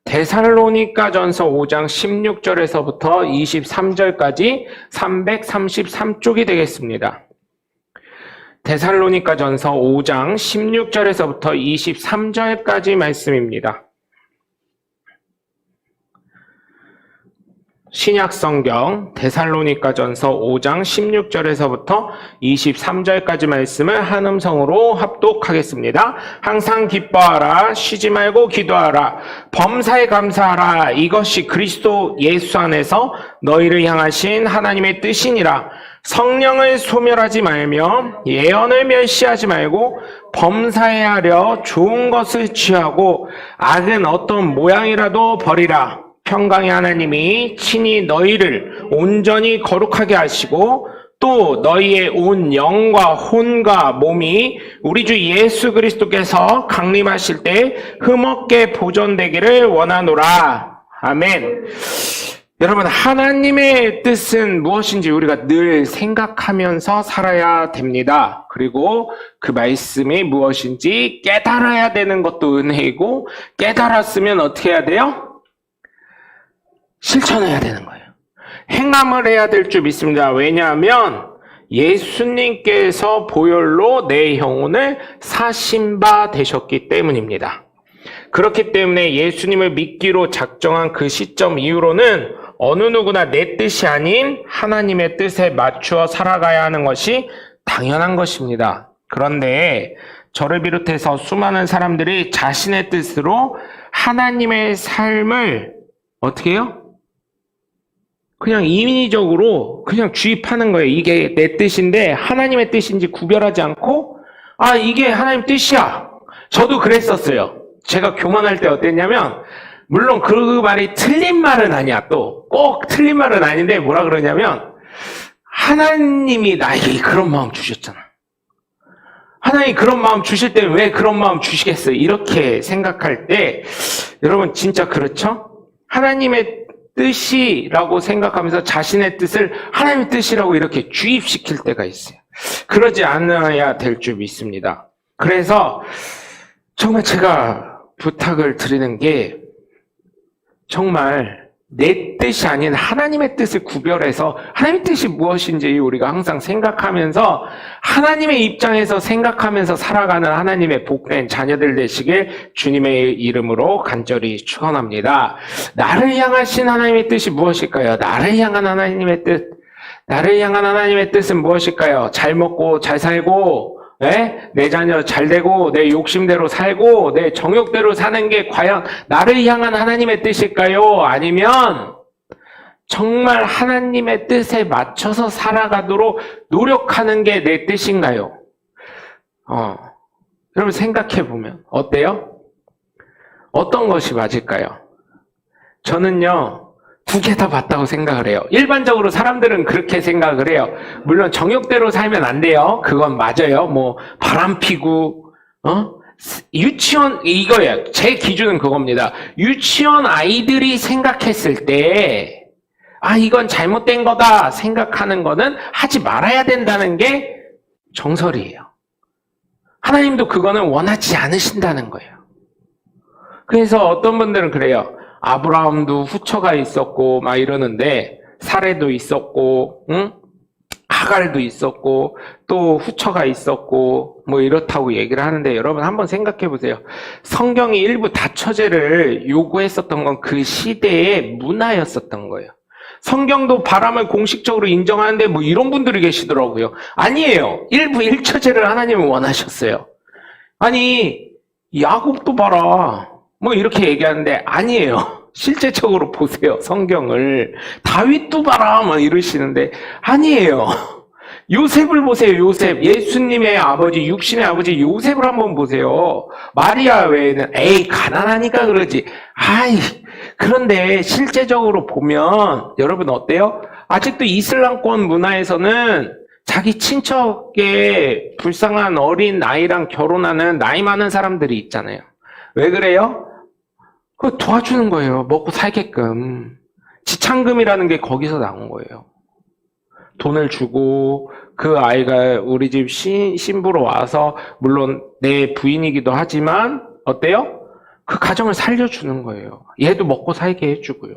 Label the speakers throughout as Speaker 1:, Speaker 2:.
Speaker 1: 데살로니가전서 5장 16절에서부터 23절까지 333쪽이 되겠습니다. 데살로니가전서 5장 16절에서부터 23절까지 말씀입니다. 신약성경 데살로니가전서 5장 16절에서부터 23절까지 말씀을 한음성으로 합독하겠습니다. 항상 기뻐하라, 쉬지 말고 기도하라, 범사에 감사하라. 이것이 그리스도 예수 안에서 너희를 향하신 하나님의 뜻이니라. 성령을 소멸하지 말며 예언을 멸시하지 말고 범사에 하려 좋은 것을 취하고 악은 어떤 모양이라도 버리라. 평강의 하나님이 친히 너희를 온전히 거룩하게 하시고 또 너희의 온 영과 혼과 몸이 우리 주 예수 그리스도께서 강림하실 때 흠없게 보존되기를 원하노라. 아멘. 여러분, 하나님의 뜻은 무엇인지 우리가 늘 생각하면서 살아야 됩니다. 그리고 그 말씀이 무엇인지 깨달아야 되는 것도 은혜이고, 깨달았으면 어떻게 해야 돼요? 실천해야 되는 거예요. 행함을 해야 될 줄 믿습니다. 왜냐하면 예수님께서 보혈로 내 영혼을 사신 바 되셨기 때문입니다. 그렇기 때문에 예수님을 믿기로 작정한 그 시점 이후로는 어느 누구나 내 뜻이 아닌 하나님의 뜻에 맞추어 살아가야 하는 것이 당연한 것입니다. 그런데 저를 비롯해서 수많은 사람들이 자신의 뜻으로 하나님의 삶을 어떻게 해요? 그냥 인위적으로 그냥 주입하는 거예요. 이게 내 뜻인데 하나님의 뜻인지 구별하지 않고, 아, 이게 하나님 뜻이야. 저도 그랬었어요. 제가 교만할 때 어땠냐면, 물론 그 말이 틀린 말은 아니야. 또 꼭 틀린 말은 아닌데 뭐라 그러냐면, 하나님이 나에게 그런 마음 주셨잖아. 하나님이 그런 마음 주실 때 왜 그런 마음 주시겠어요? 이렇게 생각할 때 여러분 진짜 그렇죠? 하나님의 뜻이라고 생각하면서 자신의 뜻을 하나님의 뜻이라고 이렇게 주입시킬 때가 있어요. 그러지 않아야 될 줄 믿습니다. 그래서 정말 제가 부탁을 드리는 게, 정말 내 뜻이 아닌 하나님의 뜻을 구별해서 하나님의 뜻이 무엇인지 우리가 항상 생각하면서 하나님의 입장에서 생각하면서 살아가는 하나님의 복된 자녀들 되시길 주님의 이름으로 간절히 축원합니다. 나를 향하신 하나님의 뜻이 무엇일까요? 나를 향한 하나님의 뜻. 나를 향한 하나님의 뜻은 무엇일까요? 잘 먹고 잘 살고, 내 자녀 잘 되고, 내 욕심대로 살고, 내 정욕대로 사는 게 과연 나를 향한 하나님의 뜻일까요? 아니면 정말 하나님의 뜻에 맞춰서 살아가도록 노력하는 게 내 뜻인가요? 여러분 생각해보면 어때요? 어떤 것이 맞을까요? 저는요, 두 개 다 맞다고 생각을 해요. 일반적으로 사람들은 그렇게 생각을 해요. 물론 정욕대로 살면 안 돼요. 그건 맞아요. 뭐 바람 피고 유치원, 이거예요. 제 기준은 그겁니다. 유치원 아이들이 생각했을 때 이건 잘못된 거다 생각하는 거는 하지 말아야 된다는 게 정설이에요. 하나님도 그거는 원하지 않으신다는 거예요. 그래서 어떤 분들은 그래요. 아브라함도 후처가 있었고 막 이러는데, 사레도 있었고, 하갈도 있었고, 또 후처가 있었고 뭐 이렇다고 얘기를 하는데, 여러분 한번 생각해 보세요. 성경이 일부 다처제를 요구했었던 건 그 시대의 문화였었던 거예요. 성경도 바람을 공식적으로 인정하는데 뭐 이런 분들이 계시더라고요. 아니에요. 일부 일처제를 하나님은 원하셨어요. 아니, 야곱도 봐라 뭐 이렇게 얘기하는데, 아니에요. 실제적으로 보세요. 성경을. 다윗도 봐라 뭐 이러시는데, 아니에요. 요셉을 보세요. 요셉. 예수님의 아버지, 육신의 아버지 요셉을 한번 보세요. 마리아 외에는 가난하니까 그러지. 그런데 실제적으로 보면 여러분 어때요? 아직도 이슬람권 문화에서는 자기 친척의 불쌍한 어린 아이랑 결혼하는 나이 많은 사람들이 있잖아요. 왜 그래요? 그거 도와주는 거예요. 먹고 살게끔. 지참금이라는 게 거기서 나온 거예요. 돈을 주고 그 아이가 우리 집 신부로 와서, 물론 내 부인이기도 하지만 어때요? 그 가정을 살려주는 거예요. 얘도 먹고 살게 해주고요.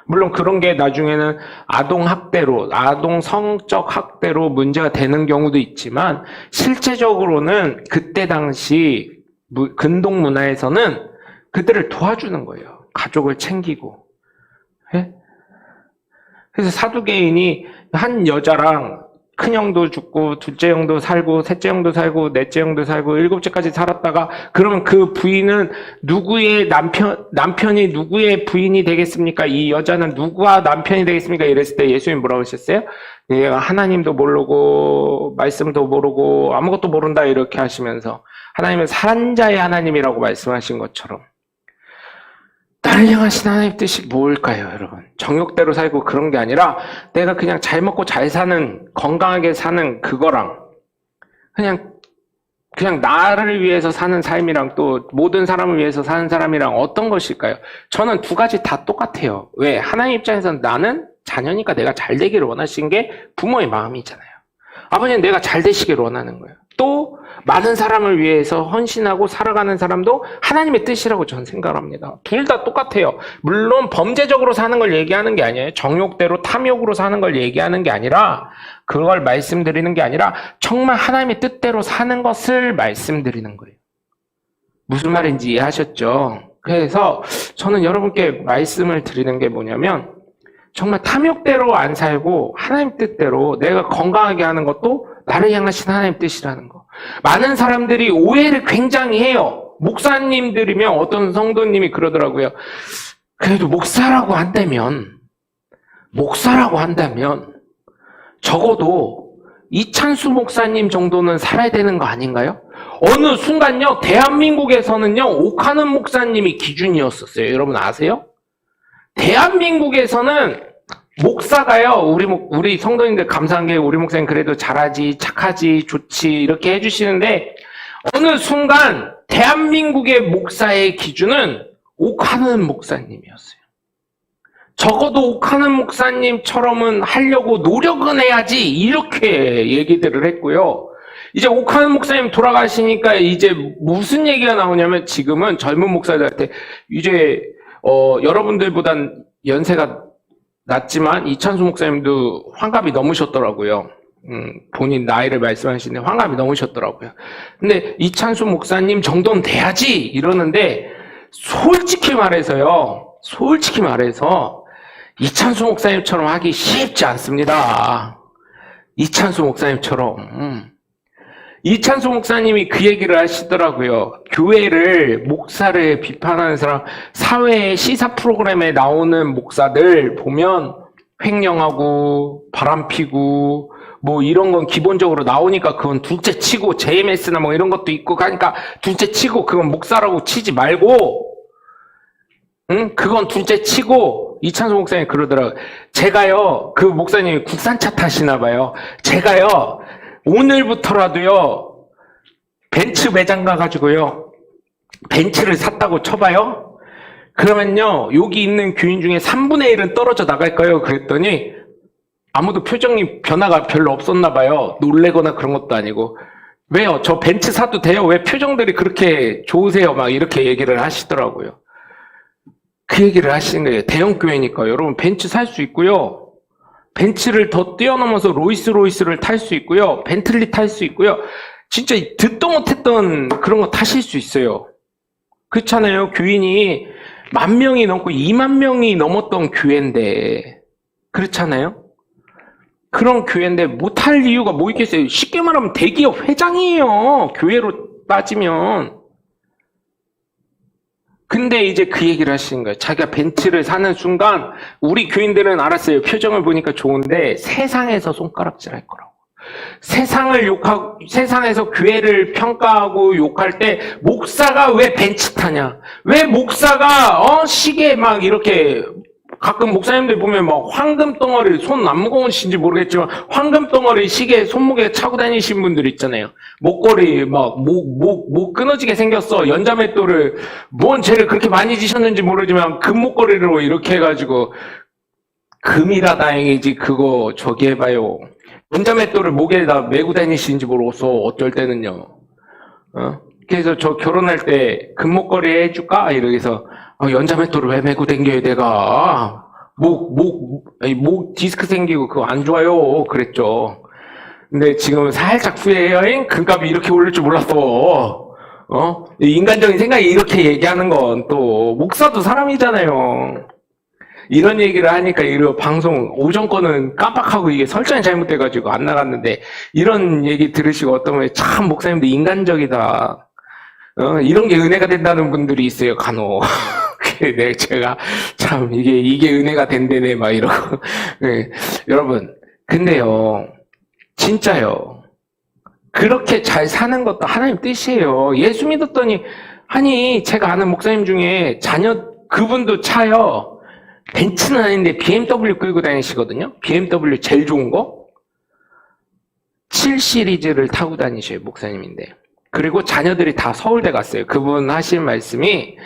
Speaker 1: 물론 그런 게 나중에는 아동학대로, 아동 성적 학대로 문제가 되는 경우도 있지만 실제적으로는 그때 당시 근동 문화에서는 그들을 도와주는 거예요. 가족을 챙기고. 예? 그래서 사두개인이 한 여자랑 큰형도 죽고 둘째 형도 살고 셋째 형도 살고 넷째 형도 살고 일곱째까지 살았다가 그러면 그 부인은 누구의 남편이 누구의 부인이 되겠습니까? 이 여자는 누구와 남편이 되겠습니까? 이랬을 때 예수님 뭐라고 하셨어요? 얘가 하나님도 모르고 말씀도 모르고 아무것도 모른다 이렇게 하시면서 하나님은 산자의 하나님이라고 말씀하신 것처럼 나를 향하신 하나님 뜻이 뭘까요, 여러분? 정욕대로 살고 그런 게 아니라 내가 그냥 잘 먹고 잘 사는, 건강하게 사는 그거랑 그냥 나를 위해서 사는 삶이랑 또 모든 사람을 위해서 사는 사람이랑 어떤 것일까요? 저는 두 가지 다 똑같아요. 왜? 하나님 입장에서는 나는 자녀니까 내가 잘 되기를 원하신 게 부모의 마음이잖아요. 아버지는 내가 잘 되시기를 원하는 거예요. 또 많은 사람을 위해서 헌신하고 살아가는 사람도 하나님의 뜻이라고 저는 생각합니다. 둘 다 똑같아요. 물론 범죄적으로 사는 걸 얘기하는 게 아니에요. 정욕대로 탐욕으로 사는 걸 얘기하는 게 아니라 그걸 말씀드리는 게 아니라 정말 하나님의 뜻대로 사는 것을 말씀드리는 거예요. 무슨 말인지 이해하셨죠? 그래서 저는 여러분께 말씀을 드리는 게 뭐냐면 정말 탐욕대로 안 살고 하나님 뜻대로 내가 건강하게 하는 것도 나를 향하신 하나님 뜻이라는 거. 많은 사람들이 오해를 굉장히 해요. 목사님들이면 어떤 성도님이 그러더라고요. 그래도 목사라고 한다면 적어도 이찬수 목사님 정도는 살아야 되는 거 아닌가요? 어느 순간요, 대한민국에서는요, 옥하는 목사님이 기준이었었어요. 여러분 아세요? 대한민국에서는 목사가요, 우리 성도님들 감사한 게 우리 목사님 그래도 잘하지, 착하지, 좋지, 이렇게 해주시는데, 어느 순간, 대한민국의 목사의 기준은 옥하는 목사님이었어요. 적어도 옥하는 목사님처럼은 하려고 노력은 해야지, 이렇게 얘기들을 했고요. 이제 옥하는 목사님 돌아가시니까 이제 무슨 얘기가 나오냐면 지금은 젊은 목사들한테 이제, 여러분들보단 연세가 낮지만 이찬수 목사님도 환갑이 넘으셨더라고요. 본인 나이를 말씀하시는데 환갑이 넘으셨더라고요. 근데 이찬수 목사님 정도는 돼야지 이러는데 솔직히 말해서 이찬수 목사님처럼 하기 쉽지 않습니다. 이찬수 목사님처럼. 이찬수 목사님이 그 얘기를 하시더라고요. 교회를, 목사를 비판하는 사람, 사회의 시사 프로그램에 나오는 목사들 보면 횡령하고 바람피고 뭐 이런 건 기본적으로 나오니까 그건 둘째 치고 JMS나 뭐 이런 것도 있고 하니까 둘째 치고 그건 목사라고 치지 말고 그건 둘째 치고 이찬수 목사님이 그러더라고요. 제가요, 그 목사님이 국산차 타시나 봐요. 제가요, 오늘부터라도요, 벤츠 매장 가가지고요, 벤츠를 샀다고 쳐봐요? 그러면요, 여기 있는 교인 중에 3분의 1은 떨어져 나갈까요? 그랬더니, 아무도 표정이 변화가 별로 없었나 봐요. 놀래거나 그런 것도 아니고. 왜요? 저 벤츠 사도 돼요? 왜 표정들이 그렇게 좋으세요? 막 이렇게 얘기를 하시더라고요. 그 얘기를 하시는 거예요. 대형 교회니까. 여러분, 벤츠 살 수 있고요. 벤츠를 더 뛰어넘어서 로이스로이스를 탈 수 있고요. 벤틀리 탈 수 있고요. 진짜 듣도 못했던 그런 거 타실 수 있어요. 그렇잖아요. 교인이 10,000명이 넘고 20,000명이 넘었던 교회인데. 그렇잖아요. 그런 교회인데 못할 이유가 뭐 있겠어요. 쉽게 말하면 대기업 회장이에요. 교회로 따지면. 근데 이제 그 얘기를 하시는 거예요. 자기가 벤츠를 사는 순간 우리 교인들은 알았어요. 표정을 보니까 좋은데 세상에서 손가락질 할 거라고. 세상에서 교회를 평가하고 욕할 때 목사가 왜 벤츠 타냐? 왜 목사가 시계 막 이렇게 가끔 목사님들 보면 막 황금 덩어리, 손 안 무거우신지 모르겠지만 황금 덩어리 시계 손목에 차고 다니신 분들 있잖아요. 목걸이 막 목 끊어지게 생겼어. 연자맷돌을 뭔 죄를 그렇게 많이 지셨는지 모르지만 금 목걸이로 이렇게 해가지고 금이라 다행이지 그거 저기 해봐요. 연자맷돌을 목에다 메고 다니시는지 모르겠어. 어쩔 때는요. 그래서 저 결혼할 때 금목걸이 해줄까? 이러면서 연자맷돌을 왜 메고 댕겨요 내가. 목 디스크 생기고 그거 안 좋아요 그랬죠. 근데 지금 살짝 후회해요. 금값이 이렇게 오를 줄 몰랐어. 인간적인 생각이 이렇게 얘기하는 건 또 목사도 사람이잖아요. 이런 얘기를 하니까 이런 방송 오전 거는 깜빡하고 이게 설정이 잘못돼가지고 안 나갔는데 이런 얘기 들으시고 어떤 분이 참 목사님도 인간적이다. 이런 게 은혜가 된다는 분들이 있어요 간혹. 네, 제가 참 이게 은혜가 된대네 막 이러고. 네, 여러분 근데요 진짜요. 그렇게 잘 사는 것도 하나님 뜻이에요. 예수 믿었더니 아니 제가 아는 목사님 중에 자녀 그분도 차요. 벤츠는 아닌데 BMW 끌고 다니시거든요. BMW 제일 좋은 거 7 시리즈를 타고 다니셔요 목사님인데. 그리고 자녀들이 다 서울대 갔어요. 그분 하신 말씀이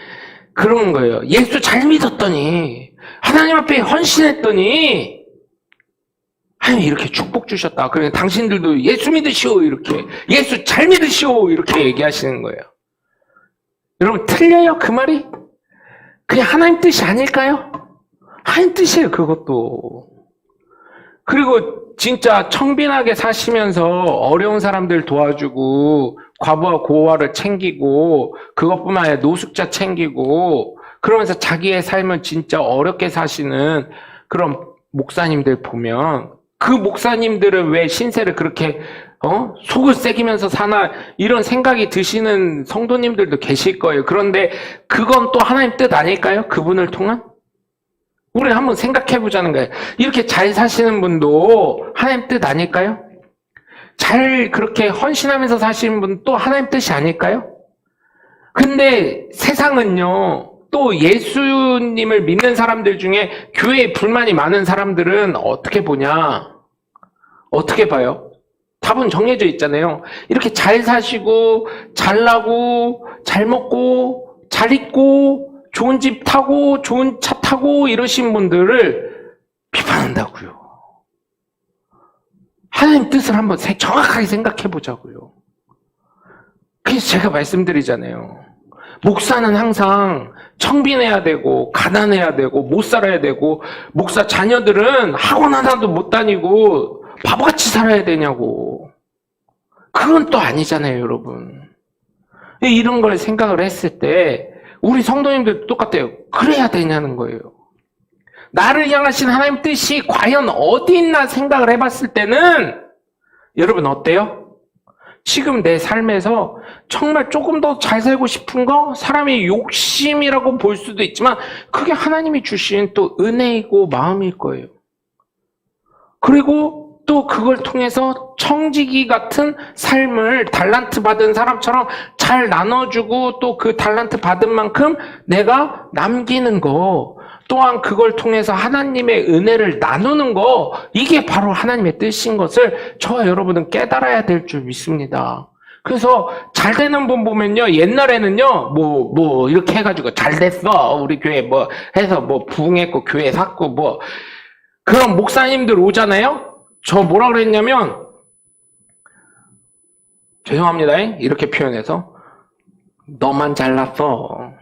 Speaker 1: 그런 거예요. 예수 잘 믿었더니 하나님 앞에 헌신했더니 하나님 이렇게 축복 주셨다. 그러니까 당신들도 예수 믿으시오 이렇게 예수 잘 믿으시오 이렇게 얘기하시는 거예요. 여러분 틀려요 그 말이? 그냥 하나님 뜻이 아닐까요? 하나님 뜻이에요 그것도. 그리고 진짜 청빈하게 사시면서 어려운 사람들 도와주고 과부와 고아를 챙기고 그것뿐만 아니라 노숙자 챙기고 그러면서 자기의 삶을 진짜 어렵게 사시는 그런 목사님들 보면 그 목사님들은 왜 신세를 그렇게 속을 새기면서 사나 이런 생각이 드시는 성도님들도 계실 거예요. 그런데 그건 또 하나님 뜻 아닐까요? 그분을 통한? 우리 한번 생각해 보자는 거예요. 이렇게 잘 사시는 분도 하나님 뜻 아닐까요? 잘 그렇게 헌신하면서 사시는 분도 하나님 뜻이 아닐까요? 근데 세상은요, 또 예수님을 믿는 사람들 중에 교회에 불만이 많은 사람들은 어떻게 보냐? 어떻게 봐요? 답은 정해져 있잖아요. 이렇게 잘 사시고, 잘 나고, 잘 먹고, 잘 입고, 좋은 집 타고 좋은 차 타고 이러신 분들을 비판한다고요. 하나님 뜻을 한번 정확하게 생각해 보자고요. 그래서 제가 말씀드리잖아요. 목사는 항상 청빈해야 되고 가난해야 되고 못 살아야 되고 목사 자녀들은 학원 하나도 못 다니고 바보같이 살아야 되냐고. 그건 또 아니잖아요 여러분. 이런 걸 생각을 했을 때 우리 성도님들도 똑같아요. 그래야 되냐는 거예요. 나를 향하신 하나님 뜻이 과연 어디 있나 생각을 해봤을 때는 여러분 어때요? 지금 내 삶에서 정말 조금 더 잘 살고 싶은 거 사람의 욕심이라고 볼 수도 있지만 그게 하나님이 주신 또 은혜이고 마음일 거예요. 그리고 또 그걸 통해서 청지기 같은 삶을 달란트 받은 사람처럼 잘 나눠주고 또 그 달란트 받은 만큼 내가 남기는 거 또한 그걸 통해서 하나님의 은혜를 나누는 거 이게 바로 하나님의 뜻인 것을 저와 여러분은 깨달아야 될 줄 믿습니다. 그래서 잘 되는 분 보면요 옛날에는요 뭐 이렇게 해가지고 잘 됐어 우리 교회 뭐 해서 뭐 부흥했고 교회 샀고 뭐 그런 목사님들 오잖아요. 저 뭐라 그랬냐면 죄송합니다 이렇게 표현해서 너만 잘났어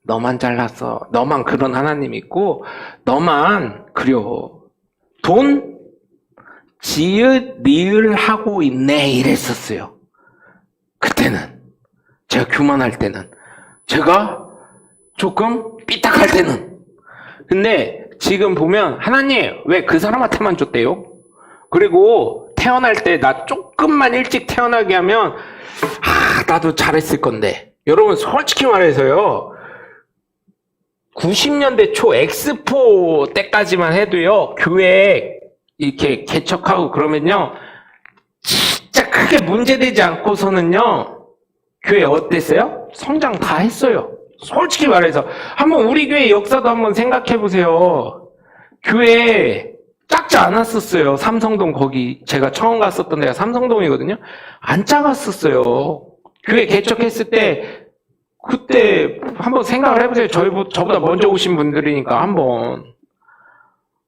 Speaker 1: 너만 잘났어 너만 그런 하나님 있고 너만 그려 돈 지읒 니을 하고 있네 이랬었어요. 그때는 제가 교만할 때는 제가 조금 삐딱할 때는. 근데 지금 보면 하나님 왜 그 사람한테만 줬대요? 그리고 태어날 때 나 조금만 일찍 태어나게 하면 나도 잘했을 건데. 여러분 솔직히 말해서요 90년대 초 엑스포 때까지만 해도요 교회 이렇게 개척하고 그러면요 진짜 크게 문제되지 않고서는요 교회 어땠어요? 성장 다 했어요. 솔직히 말해서 한번 우리 교회 역사도 한번 생각해 보세요. 교회 작지 않았었어요. 삼성동 거기 제가 처음 갔었던 데가 삼성동이거든요. 안 작았었어요. 교회 개척했을 때 그때 한번 생각을 해보세요. 저보다 먼저 오신 분들이니까 한번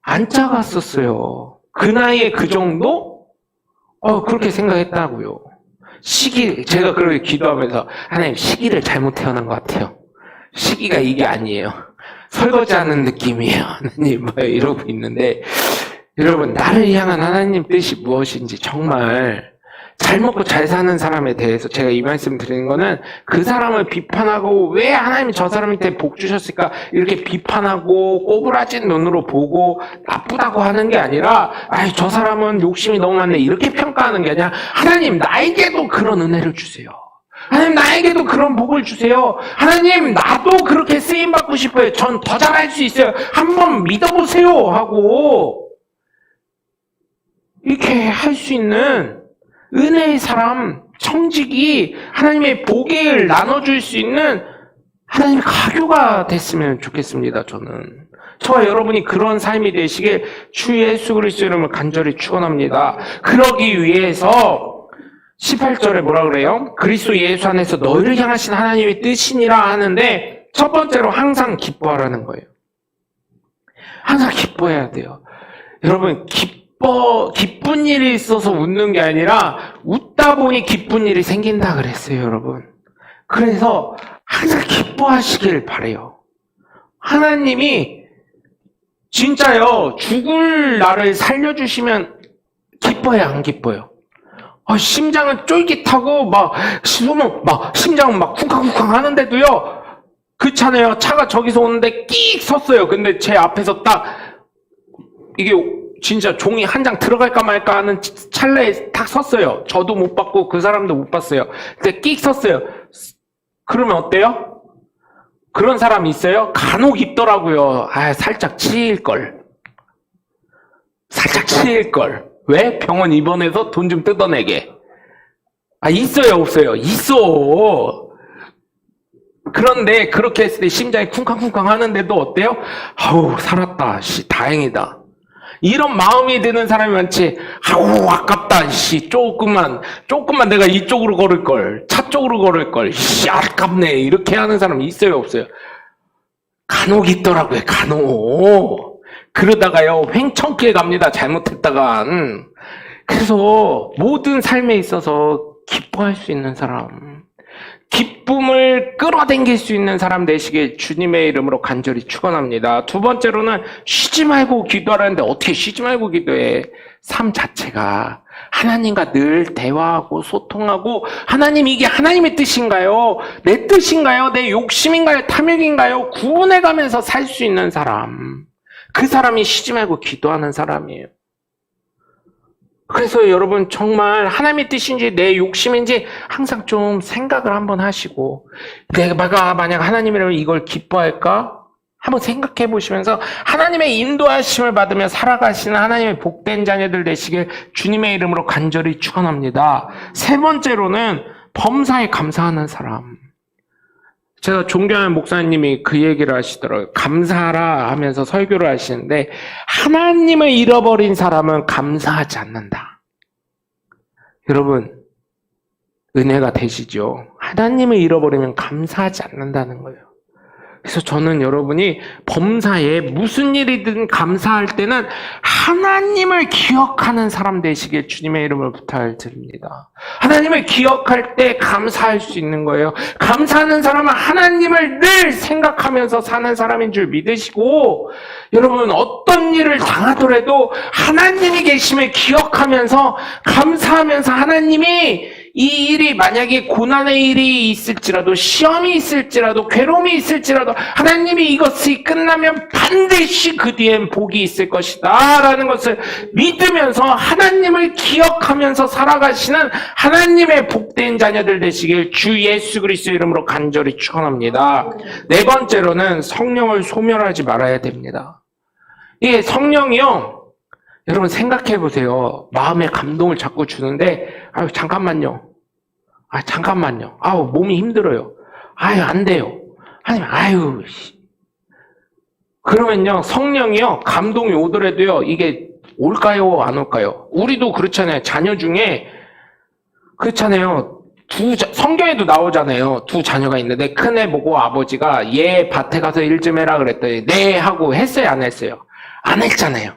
Speaker 1: 안 작았었어요. 그 나이에 그 정도? 그렇게 생각했다고요. 제가 그렇게 기도하면서 하나님 시기를 잘못 태어난 것 같아요. 시기가 이게 아니에요. 설거지하는 느낌이에요. 하나님 막 이러고 있는데 여러분 나를 향한 하나님 뜻이 무엇인지 정말 잘 먹고 잘 사는 사람에 대해서 제가 이 말씀 드리는 거는 그 사람을 비판하고 왜 하나님이 저 사람한테 복 주셨을까 이렇게 비판하고 꼬부라진 눈으로 보고 나쁘다고 하는 게 아니라 저 사람은 욕심이 너무 많네 이렇게 평가하는 게 아니라 하나님 나에게도 그런 은혜를 주세요. 하나님 나에게도 그런 복을 주세요. 하나님 나도 그렇게 쓰임받고 싶어요. 전 더 잘할 수 있어요. 한번 믿어보세요 하고 이렇게 할 수 있는 은혜의 사람, 청직이 하나님의 복을 나눠줄 수 있는 하나님의 가교가 됐으면 좋겠습니다. 저와 여러분이 그런 삶이 되시길 주 예수 그리스도 이름으로 간절히 축원합니다. 그러기 위해서 18절에 뭐라 그래요? 그리스도 예수 안에서 너희를 향하신 하나님의 뜻이니라 하는데 첫 번째로 항상 기뻐하라는 거예요. 항상 기뻐해야 돼요. 여러분 기쁜 일이 있어서 웃는 게 아니라 웃다 보니 기쁜 일이 생긴다 그랬어요, 여러분. 그래서 항상 기뻐하시길 바래요. 하나님이 진짜요, 죽을 나를 살려주시면 기뻐요, 안 기뻐요? 심장은 쫄깃하고 심장은 막 쿵쾅쿵쾅 하는데도요, 그렇잖아요. 차가 저기서 오는데 끽 섰어요. 근데 제 앞에서 딱 이게 진짜 종이 한 장 들어갈까 말까 하는 찰나에 딱 섰어요. 저도 못 봤고 그 사람도 못 봤어요. 근데 끽 섰어요. 그러면 어때요? 그런 사람 있어요? 간혹 있더라고요. 살짝 치일걸. 살짝 치일걸. 왜? 병원 입원해서 돈 좀 뜯어내게. 있어요, 없어요? 있어. 그런데 그렇게 했을 때 심장이 쿵쾅쿵쾅 하는데도 어때요? 살았다. 다행이다. 이런 마음이 드는 사람이 많지. 아깝다. 조금만 내가 이쪽으로 걸을걸. 차 쪽으로 걸을걸. 아깝네. 이렇게 하는 사람이 있어요, 없어요? 간혹 있더라고요, 간혹. 그러다가요, 횡청기에 갑니다, 잘못했다가. 그래서 모든 삶에 있어서 기뻐할 수 있는 사람, 기쁨을 끌어당길 수 있는 사람 되시길 주님의 이름으로 간절히 축원합니다. 두 번째로는 쉬지 말고 기도하라는데 어떻게 쉬지 말고 기도해? 삶 자체가 하나님과 늘 대화하고 소통하고 하나님 이게 하나님의 뜻인가요? 내 뜻인가요? 내 욕심인가요? 탐욕인가요? 구분해가면서 살 수 있는 사람, 그 사람이 쉬지 말고 기도하는 사람이에요. 그래서 여러분 정말 하나님의 뜻인지 내 욕심인지 항상 좀 생각을 한번 하시고 내가 만약 하나님이라면 이걸 기뻐할까? 한번 생각해 보시면서 하나님의 인도하심을 받으며 살아가시는 하나님의 복된 자녀들 되시길 주님의 이름으로 간절히 축원합니다. 세 번째로는 범사에 감사하는 사람. 제가 존경하는 목사님이 그 얘기를 하시더라고요. 감사하라 하면서 설교를 하시는데 하나님을 잃어버린 사람은 감사하지 않는다. 여러분 은혜가 되시죠? 하나님을 잃어버리면 감사하지 않는다는 거예요. 그래서 저는 여러분이 범사에 무슨 일이든 감사할 때는 하나님을 기억하는 사람 되시길 주님의 이름으로 부탁을 드립니다. 하나님을 기억할 때 감사할 수 있는 거예요. 감사하는 사람은 하나님을 늘 생각하면서 사는 사람인 줄 믿으시고 여러분 어떤 일을 당하더라도 하나님이 계심을 기억하면서 감사하면서 하나님이 이 일이 만약에 고난의 일이 있을지라도 시험이 있을지라도 괴로움이 있을지라도 하나님이 이것이 끝나면 반드시 그 뒤엔 복이 있을 것이다 라는 것을 믿으면서 하나님을 기억하면서 살아가시는 하나님의 복된 자녀들 되시길 주 예수 그리스도 이름으로 간절히 축원합니다. 네 번째로는 성령을 소멸하지 말아야 됩니다. 이 성령이요, 여러분 생각해 보세요. 마음에 감동을 자꾸 주는데 잠깐만요. 몸이 힘들어요. 안 돼요. 하나님, 그러면요, 성령이요, 감동이 오더라도요, 이게 올까요, 안 올까요? 우리도 그렇잖아요. 자녀 중에, 그렇잖아요. 성경에도 나오잖아요. 두 자녀가 있는데, 큰애 보고 아버지가 얘 밭에 가서 일 좀 해라 그랬더니, 네, 하고 했어요, 안 했어요? 안 했잖아요.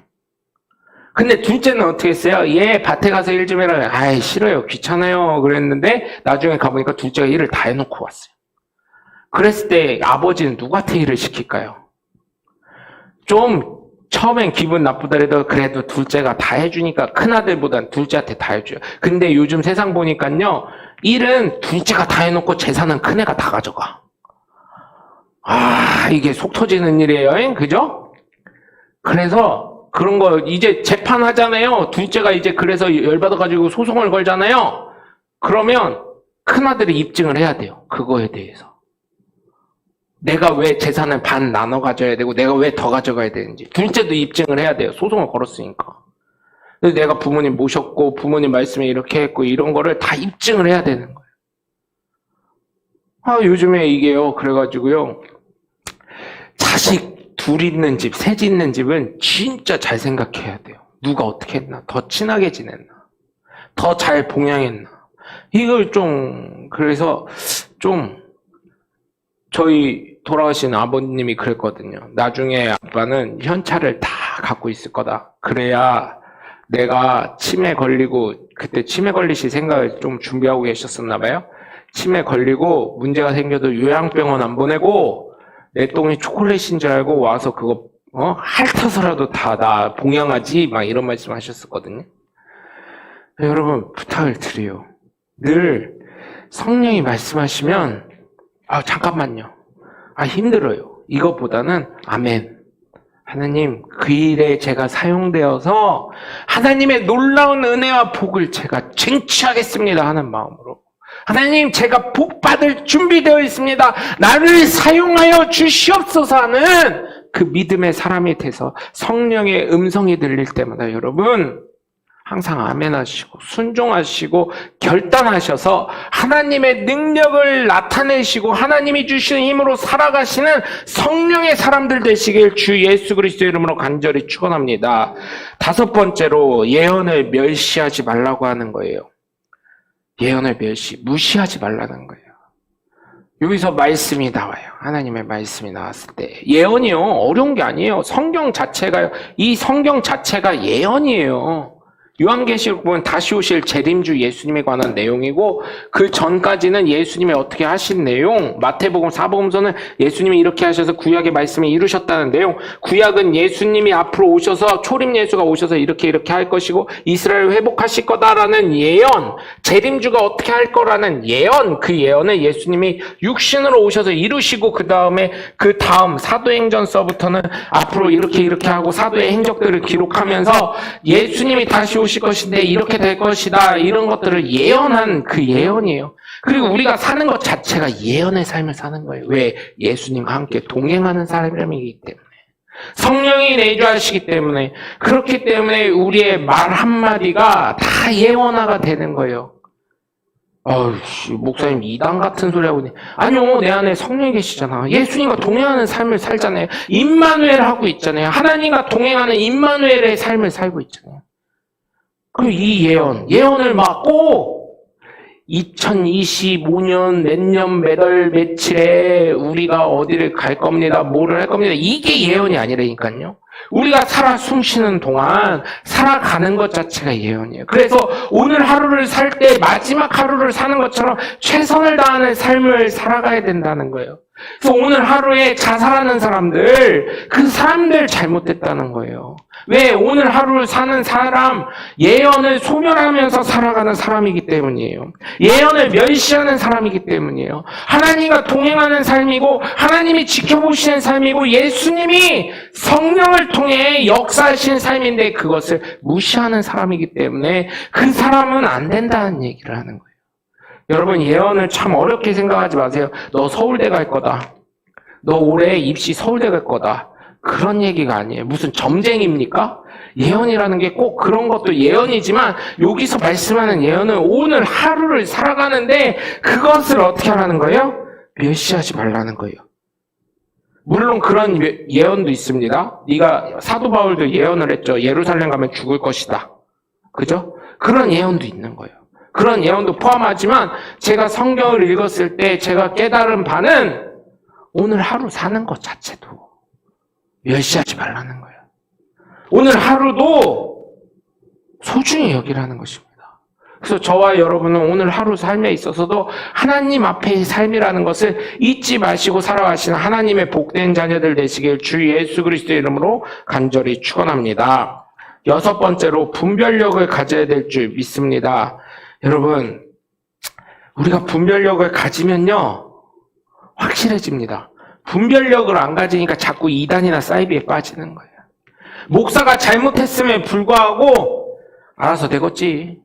Speaker 1: 근데 둘째는 어떻게 했어요? 얘 밭에 가서 일 좀 해라. 아이, 싫어요. 귀찮아요. 그랬는데 나중에 가보니까 둘째가 일을 다 해놓고 왔어요. 그랬을 때 아버지는 누구한테 일을 시킬까요? 좀 처음엔 기분 나쁘더라도 그래도 둘째가 다 해주니까 큰아들보단 둘째한테 다 해줘요. 근데 요즘 세상 보니까요, 일은 둘째가 다 해놓고 재산은 큰애가 다 가져가. 아, 이게 속 터지는 일이에요. 그죠? 그래서 그런 거 이제 재판하잖아요. 둘째가 이제 그래서 열받아가지고 소송을 걸잖아요. 그러면 큰아들이 입증을 해야 돼요. 그거에 대해서. 내가 왜 재산을 반 나눠 가져야 되고 내가 왜 더 가져가야 되는지. 둘째도 입증을 해야 돼요. 소송을 걸었으니까. 그래서 내가 부모님 모셨고 부모님 말씀에 이렇게 했고 이런 거를 다 입증을 해야 되는 거예요. 아, 요즘에 이게요. 그래가지고요. 자식 둘 있는 집, 셋 있는 집은 진짜 잘 생각해야 돼요. 누가 어떻게 했나? 더 친하게 지냈나? 더 잘 봉양했나? 이걸 좀, 그래서 좀, 저희 돌아가신 아버님이 그랬거든요. 나중에 아빠는 현찰을 다 갖고 있을 거다. 그래야 내가 치매 걸리고, 그때 치매 걸리실 생각을 좀 준비하고 계셨었나 봐요. 치매 걸리고 문제가 생겨도 요양병원 안 보내고 내 똥이 초콜릿인 줄 알고 와서 그거 핥아서라도 다 나 봉양하지 막 이런 말씀 하셨었거든요. 여러분 부탁을 드려요. 늘 성령이 말씀하시면 잠깐만요. 힘들어요. 이것보다는 아멘. 하나님 그 일에 제가 사용되어서 하나님의 놀라운 은혜와 복을 제가 쟁취하겠습니다 하는 마음으로 하나님 제가 복받을 준비되어 있습니다. 나를 사용하여 주시옵소서 하는 그 믿음의 사람이 돼서 성령의 음성이 들릴 때마다 여러분 항상 아멘 하시고 순종하시고 결단하셔서 하나님의 능력을 나타내시고 하나님이 주시는 힘으로 살아가시는 성령의 사람들 되시길 주 예수 그리스도의 이름으로 간절히 축원합니다. 다섯 번째로 예언을 멸시하지 말라고 하는 거예요. 예언을 무시하지 말라는 거예요. 여기서 말씀이 나와요. 하나님의 말씀이 나왔을 때 예언이요 어려운 게 아니에요. 성경 자체가요. 이 성경 자체가 예언이에요. 요한계시록 보면 다시 오실 재림주 예수님에 관한 내용이고 그 전까지는 예수님이 어떻게 하신 내용, 마태복음 4복음서는 예수님이 이렇게 하셔서 구약의 말씀을 이루셨다는 내용, 구약은 예수님이 앞으로 오셔서 초림 예수가 오셔서 이렇게 할 것이고 이스라엘을 회복하실 거다라는 예언, 재림주가 어떻게 할 거라는 예언, 그 예언을 예수님이 육신으로 오셔서 이루시고 그 다음 사도행전서부터는 앞으로 이렇게 하고 사도의 행적들을 기록하면서 예수님이 다시 오실 것인데 이렇게 될 것이다 이런 것들을 예언한 그 예언이에요. 그리고 우리가 사는 것 자체가 예언의 삶을 사는 거예요. 왜? 예수님과 함께 동행하는 사람이기 때문에 성령이 내주하시기 때문에 그렇기 때문에 우리의 말 한마디가 다 예언화가 되는 거예요. 목사님 이단 같은 소리 하고 있네. 아니요, 내 안에 성령이 계시잖아. 예수님과 동행하는 삶을 살잖아요. 임마누엘 하고 있잖아요. 하나님과 동행하는 임마누엘의 삶을 살고 있잖아요. 그리고 이 예언을 막고 2025년 몇 년 몇 월 며칠에 우리가 어디를 갈 겁니다. 뭐를 할 겁니다. 이게 예언이 아니라니까요. 우리가 살아 숨쉬는 동안 살아가는 것 자체가 예언이에요. 그래서 오늘 하루를 살 때 마지막 하루를 사는 것처럼 최선을 다하는 삶을 살아가야 된다는 거예요. 그래서 오늘 하루에 자살하는 사람들, 그 사람들 잘못됐다는 거예요. 왜? 오늘 하루를 사는 사람, 예언을 소멸하면서 살아가는 사람이기 때문이에요. 예언을 멸시하는 사람이기 때문이에요. 하나님과 동행하는 삶이고 하나님이 지켜보시는 삶이고 예수님이 성령을 통해 역사하시는 삶인데 그것을 무시하는 사람이기 때문에 그 사람은 안 된다는 얘기를 하는 거예요. 여러분 예언을 참 어렵게 생각하지 마세요. 너 서울대 갈 거다. 너 올해 입시 서울대 갈 거다. 그런 얘기가 아니에요. 무슨 점쟁입니까? 예언이라는 게 꼭 그런 것도 예언이지만 여기서 말씀하는 예언은 오늘 하루를 살아가는데 그것을 어떻게 하라는 거예요? 멸시하지 말라는 거예요. 물론 그런 예언도 있습니다. 네가 사도 바울도 예언을 했죠. 예루살렘 가면 죽을 것이다. 그죠? 그런 예언도 있는 거예요. 그런 예언도 포함하지만 제가 성경을 읽었을 때 제가 깨달은 바는 오늘 하루 사는 것 자체도 멸시하지 말라는 거예요. 오늘 하루도 소중히 여기라는 것입니다. 그래서 저와 여러분은 오늘 하루 삶에 있어서도 하나님 앞의 삶이라는 것을 잊지 마시고 살아가시는 하나님의 복된 자녀들 되시길 주 예수 그리스도의 이름으로 간절히 축원합니다. 6번째로 분별력을 가져야 될 줄 믿습니다. 여러분, 우리가 분별력을 가지면요 확실해집니다. 분별력을 안 가지니까 자꾸 이단이나 사이비에 빠지는 거예요. 목사가 잘못했음에 불구하고 알아서 되겠지.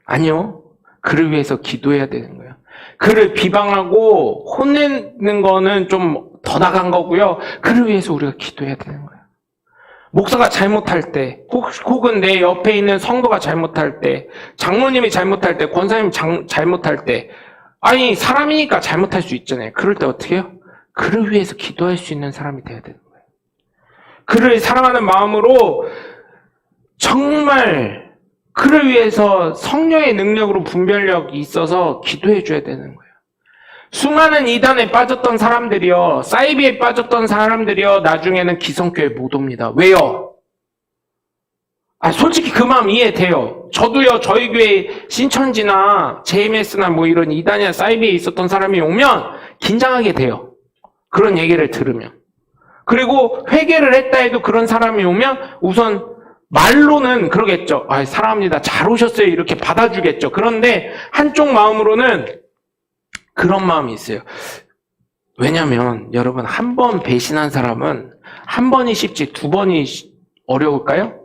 Speaker 1: 아니요. 그를 위해서 기도해야 되는 거예요. 그를 비방하고 혼내는 거는 좀 더 나간 거고요. 그를 위해서 우리가 기도해야 되는 거예요. 목사가 잘못할 때, 혹은 내 옆에 있는 성도가 잘못할 때, 장로님이 잘못할 때, 권사님이 잘못할 때, 아니 사람이니까 잘못할 수 있잖아요. 그럴 때 어떻게 해요? 그를 위해서 기도할 수 있는 사람이 돼야 되는 거예요. 그를 사랑하는 마음으로 정말 그를 위해서 성령의 능력으로 분별력이 있어서 기도해 줘야 되는 거예요. 수많은 이단에 빠졌던 사람들이요, 사이비에 빠졌던 사람들이요, 나중에는 기성교회 못 옵니다. 왜요? 솔직히 그 마음 이해돼요. 저도요, 저희 교회 신천지나 JMS나 뭐 이런 이단이나 사이비에 있었던 사람이 오면 긴장하게 돼요. 그런 얘기를 들으면. 그리고 회개를 했다 해도 그런 사람이 오면 우선 말로는 그러겠죠. 사랑합니다. 잘 오셨어요. 이렇게 받아주겠죠. 그런데 한쪽 마음으로는 그런 마음이 있어요. 왜냐면 여러분, 한 번 배신한 사람은 한 번이 쉽지 두 번이 어려울까요?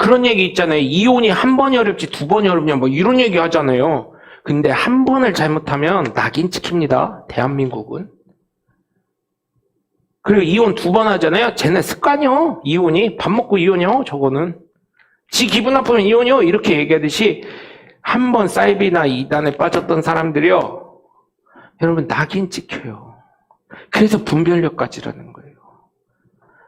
Speaker 1: 그런 얘기 있잖아요. 이혼이 한 번이 어렵지 두 번이 어렵냐 뭐 이런 얘기 하잖아요. 근데 한 번을 잘못하면 낙인 찍힙니다. 대한민국은. 그리고 이혼 두 번 하잖아요. 쟤네 습관이요. 이혼이. 밥 먹고 이혼이요. 저거는. 지 기분 나쁘면 이혼이요. 이렇게 얘기하듯이 한 번 사이비나 이단에 빠졌던 사람들이요. 여러분 낙인 찍혀요. 그래서 분별력 가지라는 거예요.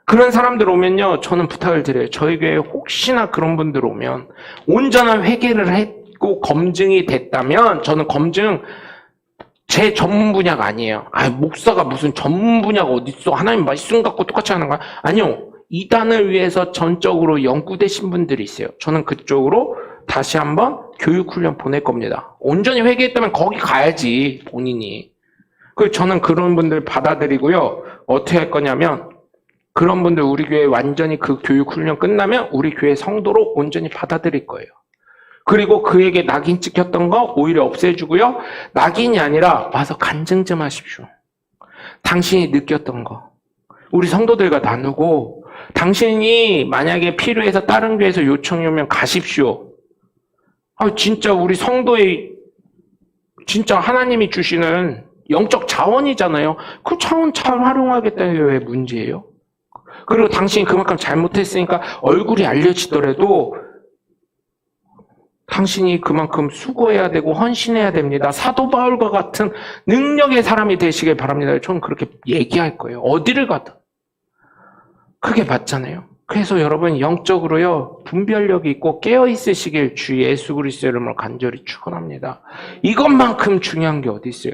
Speaker 1: 그런 사람들 오면요. 저는 부탁을 드려요. 저희 교회에 혹시나 그런 분들 오면 온전한 회개를 했고 검증이 됐다면 저는 검증 제 전문 분야가 아니에요. 목사가 무슨 전문 분야가 어딨어. 하나님 말씀 갖고 똑같이 하는 거야. 아니요. 이단을 위해서 전적으로 연구되신 분들이 있어요. 저는 그쪽으로 다시 한번 교육훈련 보낼 겁니다. 온전히 회개했다면 거기 가야지, 본인이. 그래서 저는 그런 분들 받아들이고요. 어떻게 할 거냐면 그런 분들 우리 교회 완전히 그 교육훈련 끝나면 우리 교회 성도로 온전히 받아들일 거예요. 그리고 그에게 낙인 찍혔던 거 오히려 없애주고요. 낙인이 아니라 와서 간증 좀 하십시오. 당신이 느꼈던 거. 우리 성도들과 나누고 당신이 만약에 필요해서 다른 교회에서 요청이 오면 가십시오. 진짜 우리 성도의 진짜 하나님이 주시는 영적 자원이잖아요. 그 자원 잘 활용하겠다는 게 왜 문제예요? 그리고 당신이 그만큼 잘못했으니까 얼굴이 알려지더라도 당신이 그만큼 수고해야 되고 헌신해야 됩니다. 사도 바울과 같은 능력의 사람이 되시길 바랍니다. 저는 그렇게 얘기할 거예요. 어디를 가든. 그게 맞잖아요. 그래서 여러분 영적으로요 분별력이 있고 깨어있으시길 주 예수 그리스도의 이름으로 간절히 축원합니다. 이것만큼 중요한 게 어디 있어요?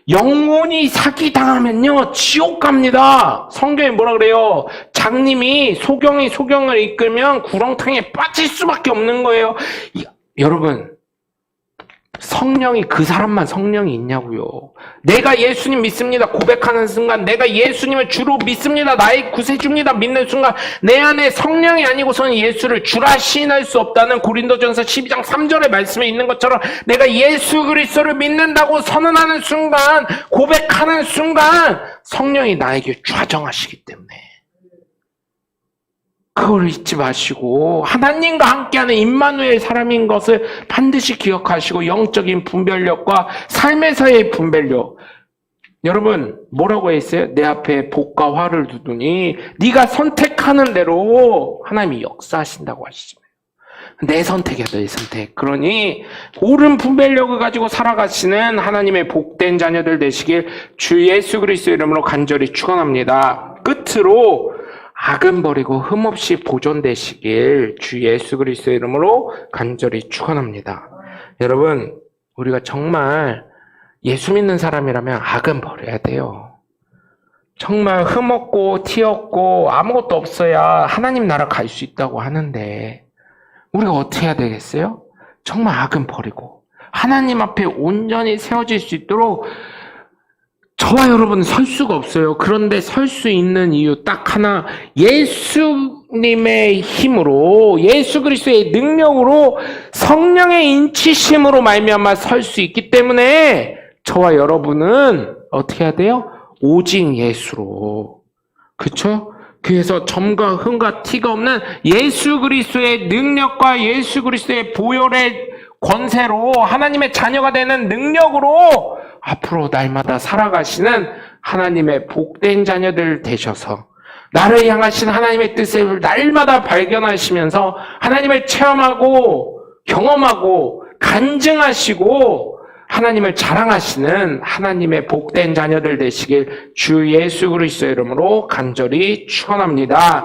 Speaker 1: 영혼이 사기당하면요 지옥 갑니다. 성경에 뭐라 그래요? 장님이 소경이 소경을 이끌면 구렁텅이에 빠질 수밖에 없는 거예요. 여러분 성령이 그 사람만 성령이 있냐고요. 내가 예수님 믿습니다 고백하는 순간, 내가 예수님을 주로 믿습니다 나의 구세주입니다 믿는 순간 내 안에 성령이 아니고서는 예수를 주라 시인할 수 없다는 고린도전서 12장 3절의 말씀에 있는 것처럼 내가 예수 그리스도를 믿는다고 선언하는 순간, 고백하는 순간 성령이 나에게 좌정하시기 때문에 그걸 잊지 마시고 하나님과 함께하는 임마누엘 사람인 것을 반드시 기억하시고 영적인 분별력과 삶에서의 분별력. 여러분 뭐라고 했어요? 내 앞에 복과 화를 두더니 네가 선택하는 대로 하나님이 역사하신다고 하시잖아요. 내 선택이야, 내 선택. 그러니 옳은 분별력을 가지고 살아가시는 하나님의 복된 자녀들 되시길 주 예수 그리스도의 이름으로 간절히 축원합니다. 끝으로 악은 버리고 흠없이 보존되시길 주 예수 그리스도의 이름으로 간절히 축원합니다. 여러분 우리가 정말 예수 믿는 사람이라면 악은 버려야 돼요. 정말 흠없고 티 없고 아무것도 없어야 하나님 나라 갈 수 있다고 하는데 우리가 어떻게 해야 되겠어요? 정말 악은 버리고 하나님 앞에 온전히 세워질 수 있도록 저와 여러분은 설 수가 없어요. 그런데 설 수 있는 이유 딱 하나, 예수님의 힘으로, 예수 그리스도의 능력으로, 성령의 인치심으로 말미암아 설 수 있기 때문에 저와 여러분은 어떻게 해야 돼요? 오직 예수로. 그렇죠? 그래서 점과 흠과 티가 없는 예수 그리스도의 능력과 예수 그리스도의 보혈의 권세로 하나님의 자녀가 되는 능력으로 앞으로 날마다 살아가시는 하나님의 복된 자녀들 되셔서 나를 향하신 하나님의 뜻을 날마다 발견하시면서 하나님을 체험하고 경험하고 간증하시고 하나님을 자랑하시는 하나님의 복된 자녀들 되시길 주 예수 그리스도의 이름으로 간절히 축원합니다.